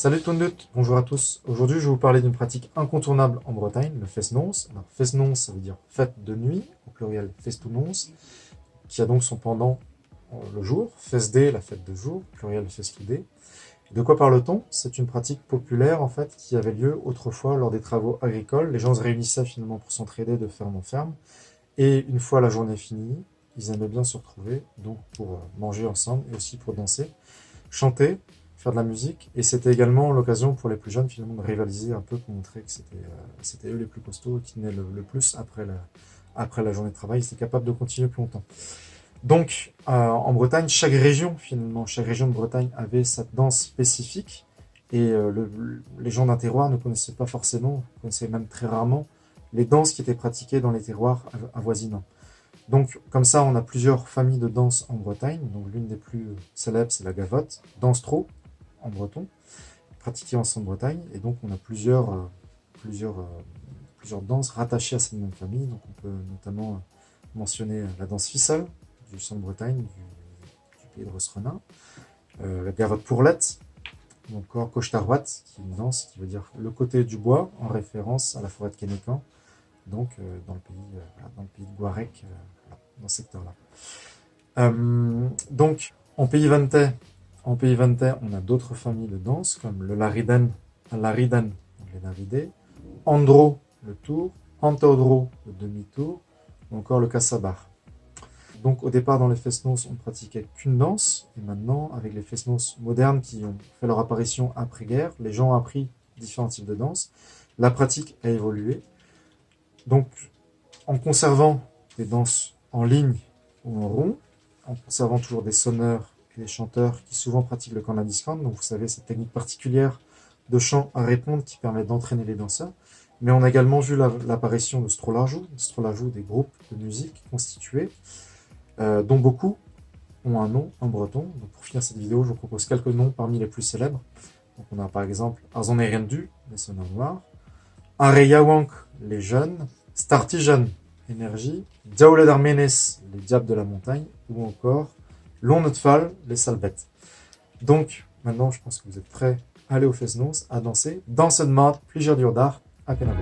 Salut Tundut, bonjour à tous. Aujourd'hui, je vais vous parler d'une pratique incontournable en Bretagne, le Fesnons. Alors, Fesnons, ça veut dire fête de nuit, au pluriel Festounons, qui a donc son pendant le jour, Fesdé, la fête de jour, pluriel Festoudé. De quoi parle-t-on? C'est une pratique populaire, en fait, qui avait lieu autrefois lors des travaux agricoles. Les gens se réunissaient finalement pour s'entraider de ferme en ferme. Et une fois la journée finie, ils aimaient bien se retrouver, donc pour manger ensemble et aussi pour danser, chanter, faire de la musique. Et c'était également l'occasion pour les plus jeunes finalement de rivaliser un peu pour montrer que c'était eux les plus costauds qui tenaient le plus après la journée de travail. Ils étaient capables de continuer plus longtemps. Donc en Bretagne, chaque région finalement, chaque région de Bretagne avait sa danse spécifique. Et les gens d'un terroir ne connaissaient pas forcément, connaissaient même très rarement les danses qui étaient pratiquées dans les terroirs avoisinants. Donc, comme ça, on a plusieurs familles de danse en Bretagne. Donc, l'une des plus célèbres, c'est la gavotte, danse-tro en breton, pratiquée en Centre-Bretagne. Et donc, on a plusieurs danses rattachées à cette même famille. Donc, on peut notamment mentionner la danse ficelle du Centre-Bretagne, du pays de Rosrenin, la gavotte pourlette, ou encore Cochtarouat, qui est une danse qui veut dire le côté du bois, en référence à la forêt de Kénécan, donc dans le pays de Guarec, dans ce secteur-là. Donc, en pays Vantais, on a d'autres familles de danse, comme le Lariden, donc les Laridés, Andro, le tour, Antodro, le demi-tour, ou encore le Kassabar. Donc, au départ, dans les Fesnos, on ne pratiquait qu'une danse, et maintenant, avec les Fesnos modernes qui ont fait leur apparition après-guerre, les gens ont appris différents types de danse. La pratique a évolué. Donc, en conservant des danses en ligne ou en rond, en conservant toujours des sonneurs et des chanteurs qui souvent pratiquent le Kanadiskan, donc vous savez, cette technique particulière de chant à répondre qui permet d'entraîner les danseurs. Mais on a également vu l'apparition de Strolajou, des groupes de musique constitués, dont beaucoup ont un nom en breton. Donc pour finir cette vidéo, je vous propose quelques noms parmi les plus célèbres. Donc on a par exemple Arzon Erendu, les sonneurs noirs, Areyawank, les jeunes, Startijan, énergie, Diaouled Armenes, les diables de la montagne, ou encore Lonnetfal, les salvettes. Donc, maintenant, je pense que vous êtes prêts à aller au Fesnos, à danser. Dans cette mode, plusieurs d'art à Canabo.